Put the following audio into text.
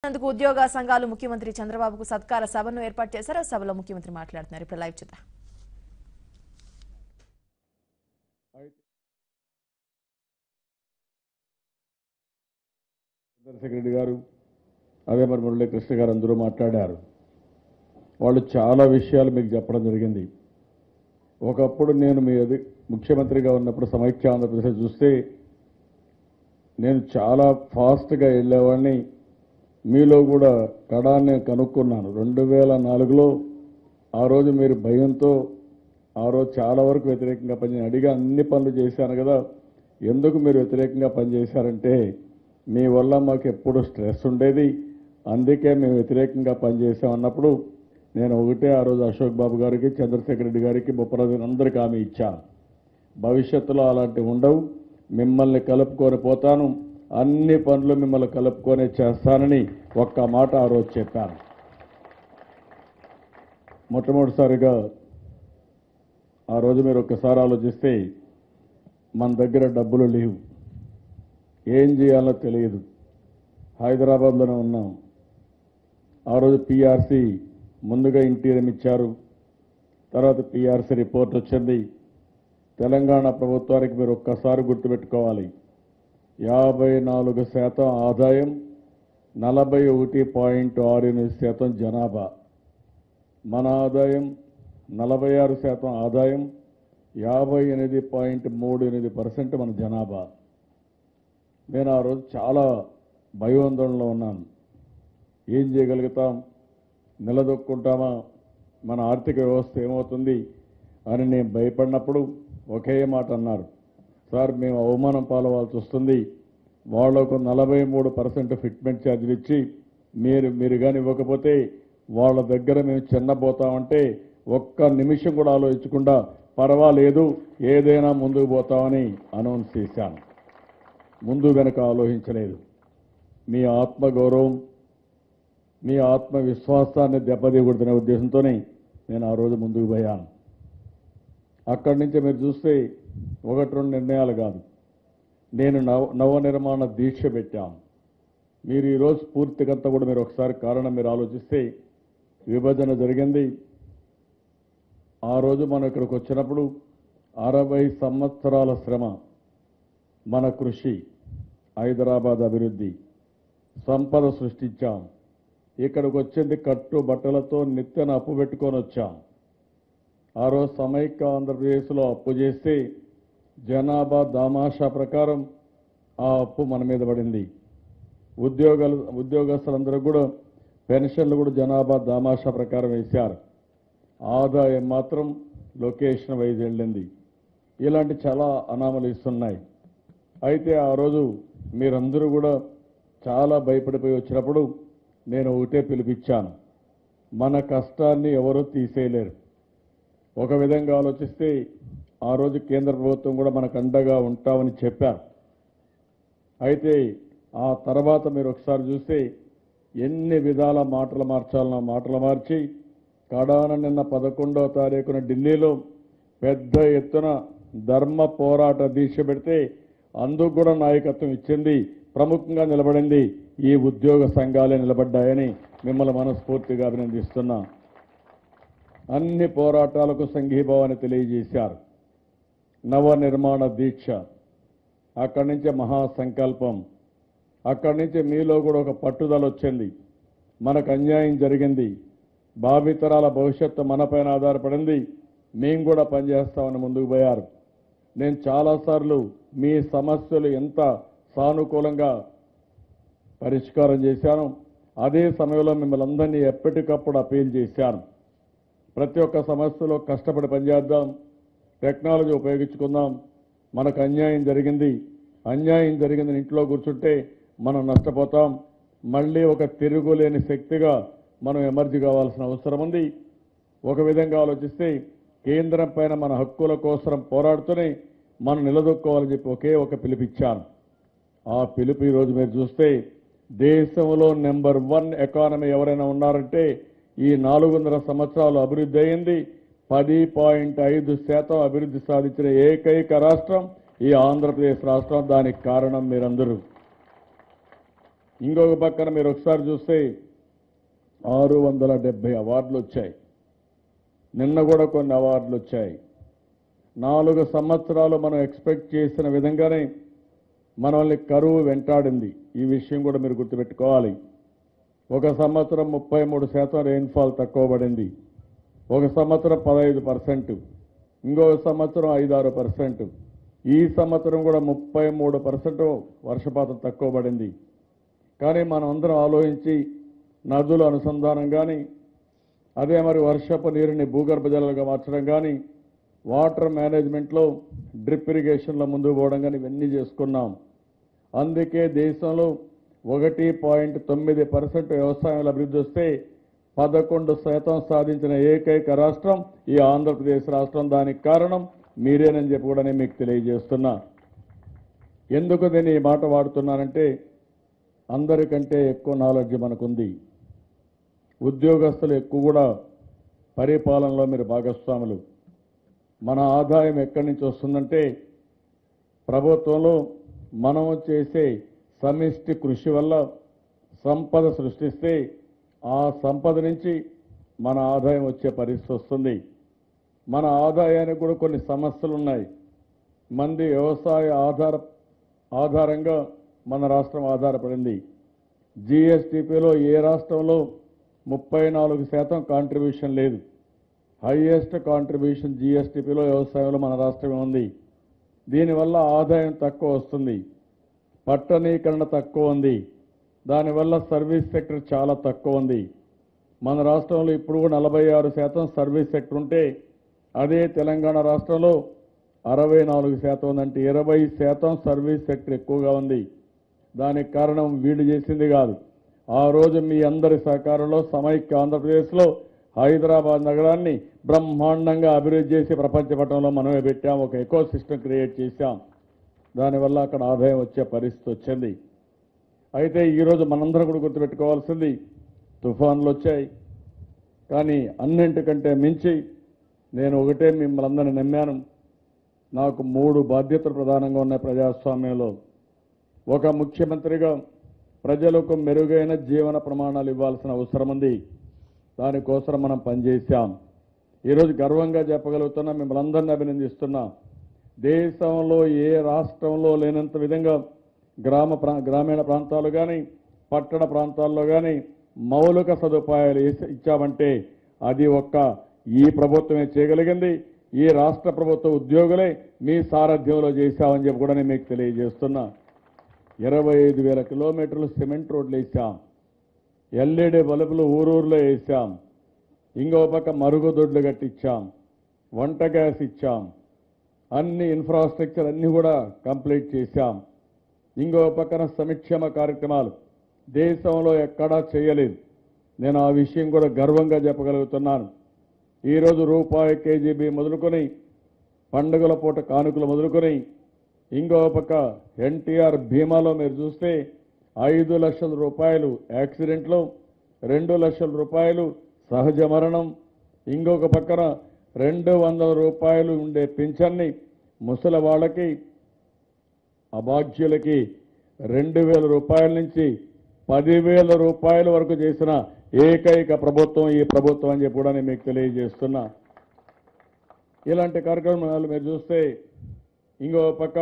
అందుకు ఉద్యోగ సంఘాలు ముఖ్యమంత్రి చంద్రబాబుకు సత్కార సభను ఏర్పాటు చేశారు. సభలో ముఖ్యమంత్రి మాట్లాడుతున్నారు. ఇప్పుడు లైవ్ చూద్దాం. చంద్రశేఖర్ గారు అదే మరి మురళీకృష్ణ గారు అందరూ మాట్లాడారు. వాళ్ళు చాలా విషయాలు మీకు చెప్పడం జరిగింది. ఒకప్పుడు నేను మీ ముఖ్యమంత్రిగా ఉన్నప్పుడు సమైక్య ఆంధ్రప్రదేశ్ చూస్తే నేను చాలా ఫాస్ట్గా వెళ్ళేవాడిని. మీలో కూడా కడాన్ని కనుక్కున్నాను. 2004లో ఆ రోజు మీరు భయంతో ఆ రోజు చాలా వరకు వ్యతిరేకంగా పనిచేసి అడిగా అన్ని పనులు చేశాను కదా, ఎందుకు మీరు వ్యతిరేకంగా పనిచేశారంటే మీ వల్ల మాకు ఎప్పుడు స్ట్రెస్ ఉండేది, అందుకే మేము వ్యతిరేకంగా పనిచేసామన్నప్పుడు నేను ఒకటే ఆ రోజు అశోక్ బాబు గారికి, చంద్రశేఖర్ రెడ్డి గారికి, బొప్పరాజు అందరికీ హామీ ఇచ్చాను. భవిష్యత్తులో అలాంటివి ఉండవు, మిమ్మల్ని కలుపుకొని పోతాను, అన్ని పనులు మిమ్మల్ని కలుపుకొనే చేస్తానని ఒక్క మాట ఆ రోజు చెప్పాను. మొట్టమొదటిసారిగా ఆ రోజు మీరు ఒక్కసారి ఆలోచిస్తే మన దగ్గర డబ్బులు లేవు, ఏం చేయాలో తెలియదు, హైదరాబాద్లోనే ఉన్నాం. ఆ రోజు పిఆర్సీ ముందుగా ఇంటీరియం ఇచ్చారు, తర్వాత పిఆర్సీ రిపోర్ట్ వచ్చింది. తెలంగాణ ప్రభుత్వానికి మీరు ఒక్కసారి గుర్తుపెట్టుకోవాలి, 54% ఆదాయం, 41.68% జనాభా. మన ఆదాయం 46% ఆదాయం, 58.38% మన జనాభా. నేను ఆ రోజు చాలా భయోందోళనలో ఉన్నాను. ఏం చేయగలుగుతాం, నిలదొక్కుంటామా, మన ఆర్థిక వ్యవస్థ ఏమవుతుంది అని నేను భయపడినప్పుడు ఒకే మాట అన్నారు, సార్ మేము అవమానం పాలవాల్సి వస్తుంది, వాళ్లకు 43% ఫిట్మెంట్ ఛార్జీలు ఇచ్చి మీరు కానీ ఇవ్వకపోతే వాళ్ళ దగ్గర మేము చిన్నపోతామంటే ఒక్క నిమిషం కూడా ఆలోచించకుండా పర్వాలేదు ఏదైనా ముందుకు పోతామని అనౌన్స్ చేశాను. ముందు వెనక ఆలోచించలేదు. మీ ఆత్మగౌరవం, మీ ఆత్మవిశ్వాసాన్ని దెబ్బతీయకూడదనే ఉద్దేశంతోనే నేను ఆ రోజు ముందుకు పోయాను. అక్కడి నుంచి మీరు చూస్తే 1-2 నిర్ణయాలు కాదు, నేను నవనిర్మాణ దీక్ష పెట్టాను. మీరు ఈరోజు పూర్తికంతా కూడా మీరు ఒకసారి కారణం మీరు ఆలోచిస్తే విభజన జరిగింది. ఆ రోజు మనం ఇక్కడికి వచ్చినప్పుడు 60 సంవత్సరాల శ్రమ, మన కృషి, హైదరాబాద్ అభివృద్ధి, సంపద సృష్టించాం. ఇక్కడికి వచ్చింది కట్టుబట్టలతో నిత్యన అప్పు పెట్టుకొని వచ్చాం. ఆ రోజు సమైక్య ఆంధ్రప్రదేశ్లో అప్పు చేస్తే జనాభా దామాషా ప్రకారం ఆ అప్పు మన మీద పడింది. ఉద్యోగస్తులందరూ కూడా పెన్షన్లు కూడా జనాభా దామాషా ప్రకారం వేశారు. ఆదాయం మాత్రం లొకేషన్ వైజ్ వెళ్ళింది. ఇలాంటి చాలా అనామలీస్ ఉన్నాయి. అయితే ఆ రోజు మీరందరూ కూడా చాలా భయపడిపోయి వచ్చినప్పుడు నేను ఒకటే పిలిపించాను, మన కష్టాన్ని ఎవరూ తీసేయలేరు. ఒక విధంగా ఆలోచిస్తే ఆ రోజు కేంద్ర ప్రభుత్వం కూడా మనకు అండగా ఉంటామని చెప్పారు. అయితే ఆ తర్వాత మీరు ఒకసారి చూస్తే ఎన్ని విధాల మాటలు మార్చాలన్న మాటలు మార్చి కడాన నిన్న 11వ తారీఖున ఢిల్లీలో పెద్ద ఎత్తున ధర్మ పోరాట దీక్ష పెడితే అందుకు కూడా నాయకత్వం ఇచ్చింది, ప్రముఖంగా నిలబడింది ఈ ఉద్యోగ సంఘాలే నిలబడ్డాయని మిమ్మల్ని మనస్ఫూర్తిగా అభినందిస్తున్నా. అన్ని పోరాటాలకు సంఘీభావాన్ని తెలియజేశారు. నవనిర్మాణ దీక్ష, అక్కడి నుంచి మహాసంకల్పం, అక్కడి నుంచి మీలో కూడా ఒక పట్టుదల వచ్చింది. మనకు అన్యాయం జరిగింది, భావితరాల భవిష్యత్తు మనపైన ఆధారపడింది, మేము కూడా పనిచేస్తామని ముందుకు పోయారు. నేను చాలాసార్లు మీ సమస్యలు ఎంత సానుకూలంగా పరిష్కారం చేశాను, అదే సమయంలో మిమ్మల్ని అందరినీ ఎప్పటికప్పుడు అపీల్ చేశాను. ప్రతి ఒక్క సమస్యలో కష్టపడి పనిచేద్దాం, టెక్నాలజీ ఉపయోగించుకుందాం. మనకు అన్యాయం జరిగింది ఇంట్లో కూర్చుంటే మనం నష్టపోతాం. మళ్ళీ ఒక తిరుగులేని శక్తిగా మనం ఎమర్జీ కావాల్సిన అవసరం ఉంది. ఒక విధంగా ఆలోచిస్తే కేంద్రం పైన మన హక్కుల కోసం పోరాడుతూనే మనం నిలదొక్కోవాలని చెప్పి ఒకే ఒక పిలుపిచ్చాను. ఆ పిలుపు ఈరోజు మీరు చూస్తే దేశంలో నెంబర్ 1 ఎకానమీ ఎవరైనా ఉన్నారంటే ఈ 400 సంవత్సరాలు అభివృద్ధి అయింది, 10.5% అభివృద్ధి సాధించిన ఏకైక రాష్ట్రం ఈ ఆంధ్రప్రదేశ్ రాష్ట్రం. దానికి కారణం మీరందరూ. ఇంకొక పక్కన మీరు ఒకసారి చూస్తే 670 అవార్డులు వచ్చాయి. నిన్న కూడా కొన్ని అవార్డులు వచ్చాయి. 4 సంవత్సరాలు మనం ఎక్స్పెక్ట్ చేసిన విధంగానే మనల్ని కరువు వెంటాడింది. ఈ విషయం కూడా మీరు గుర్తుపెట్టుకోవాలి. ఒక సంవత్సరం 33% రెయిన్ఫాల్ తక్కువ పడింది. ఒక సంవత్సరం 15%, ఇంకొక సంవత్సరం 5-6%. ఈ సంవత్సరం కూడా 33% వర్షపాతం తక్కువ పడింది. కానీ మనం అందరం ఆలోచించి నదుల అనుసంధానం కానీ, అదే మరి వర్షపు నీరుని భూగర్భ జలాలుగా మార్చడం కానీ, వాటర్ మేనేజ్మెంట్లో డ్రిప్ ఇరిగేషన్లో ముందుకు పోవడం కానీ ఇవన్నీ చేసుకున్నాం. అందుకే దేశంలో 1.9% వ్యవసాయంలో అభివృద్ధి వస్తే 11% సాధించిన ఏకైక రాష్ట్రం ఈ ఆంధ్రప్రదేశ్ రాష్ట్రం. దానికి కారణం మీరేనని చెప్పి కూడా నేను మీకు తెలియజేస్తున్నా. ఎందుకు నేను ఈ మాట వాడుతున్నానంటే అందరికంటే ఎక్కువ నాలెడ్జ్ మనకుంది. ఉద్యోగస్తులు ఎక్కువ కూడా పరిపాలనలో మీరు భాగస్వాములు. మన ఆదాయం ఎక్కడి నుంచి వస్తుందంటే ప్రభుత్వంలో మనం చేసే సమిష్టి కృషి వల్ల సంపద సృష్టిస్తే ఆ సంపద నుంచి మన ఆదాయం వచ్చే పరిస్థితి వస్తుంది. మన ఆదాయానికి కూడా కొన్ని సమస్యలు ఉన్నాయి. మంది వ్యవసాయ ఆధారంగా మన రాష్ట్రం ఆధారపడింది. జీఎస్టీపీలో ఏ రాష్ట్రంలో 34% కాంట్రిబ్యూషన్ లేదు. హైయెస్ట్ కాంట్రిబ్యూషన్ జీఎస్టీపీలో వ్యవసాయంలో మన రాష్ట్రమే ఉంది. దీనివల్ల ఆదాయం తక్కువ వస్తుంది, పట్టణీకరణ తక్కువ ఉంది, దానివల్ల సర్వీస్ సెక్టర్ చాలా తక్కువ ఉంది. మన రాష్ట్రంలో ఇప్పుడు కూడా 46% సర్వీస్ సెక్టర్ ఉంటే అదే తెలంగాణ రాష్ట్రంలో 64% ఉందంటే 20% సర్వీస్ సెక్టర్ ఎక్కువగా ఉంది. దానికి కారణం వీళ్ళు చేసింది కాదు. ఆ రోజు మీ అందరి సహకారంలో సమైక్య ఆంధ్రప్రదేశ్లో హైదరాబాద్ నగరాన్ని బ్రహ్మాండంగా అభివృద్ధి చేసి ప్రపంచ పటంలో మనమే పెట్టాం. ఒక ఎకో సిస్టమ్ క్రియేట్ చేశాం. దానివల్ల అక్కడ ఆదాయం వచ్చే పరిస్థితి వచ్చింది. అయితే ఈరోజు మనందరం కూడా గుర్తుపెట్టుకోవాల్సింది, తుఫాన్లు వచ్చాయి. కానీ అన్నింటికంటే మించి నేను ఒకటే మిమ్మల్ని అందరినీ నమ్మాను. నాకు 3 బాధ్యతలు ప్రధానంగా ఉన్నాయి ప్రజాస్వామ్యంలో. ఒక ముఖ్యమంత్రిగా ప్రజలకు మెరుగైన జీవన ప్రమాణాలు ఇవ్వాల్సిన అవసరం ఉంది. దానికోసం మనం పనిచేశాం. ఈరోజు గర్వంగా చెప్పగలుగుతున్నా, మిమ్మల్ని అందరినీ అభినందిస్తున్నా. దేశంలో ఏ రాష్ట్రంలో లేనంత విధంగా గ్రామీణ ప్రాంతాలు కానీ పట్టణ ప్రాంతాల్లో కానీ మౌలిక సదుపాయాలు ఇచ్చామంటే అది ఈ ప్రభుత్వమే చేయగలిగింది. ఈ రాష్ట్ర ప్రభుత్వ ఉద్యోగులే మీ సారథ్యంలో చేశామని చెప్పి కూడా నేను మీకు తెలియజేస్తున్నా. 25,000 కిలోమీటర్లు సిమెంట్ రోడ్లు వేసాం. ఎల్ఈడి బల్బులు ఊరూరులో వేసాం. ఇంకో పక్క మరుగుదొడ్లు కట్టించాం. వంట గ్యాస్ ఇచ్చాం. అన్ని ఇన్ఫ్రాస్ట్రక్చర్ అన్నీ కూడా కంప్లీట్ చేశాం. ఇంకో పక్కన సంక్షేమ కార్యక్రమాలు దేశంలో ఎక్కడా చేయలేదు. నేను ఆ విషయం కూడా గర్వంగా చెప్పగలుగుతున్నాను. ఈరోజు రూపాయి కేజీ బియ్యం మొదలుకొని, పండుగల పూట కానుకలు మొదలుకొని, ఇంకో పక్క ఎన్టీఆర్ బీమాలో మీరు చూస్తే 5 లక్షల రూపాయలు యాక్సిడెంట్లో, 2 లక్షల రూపాయలు సహజ మరణం, ఇంకొక పక్కన 200 రూపాయలు ఉండే పింఛన్ని ముసలి వాళ్ళకి, అభాగ్యులకి 2,000 రూపాయల నుంచి 10,000 రూపాయల వరకు చేసిన ఏకైక ప్రభుత్వం ఈ ప్రభుత్వం అని చెప్పి కూడా నేను మీకు తెలియజేస్తున్నా. ఇలాంటి కార్యక్రమాలు మీరు చూస్తే ఇంకో పక్క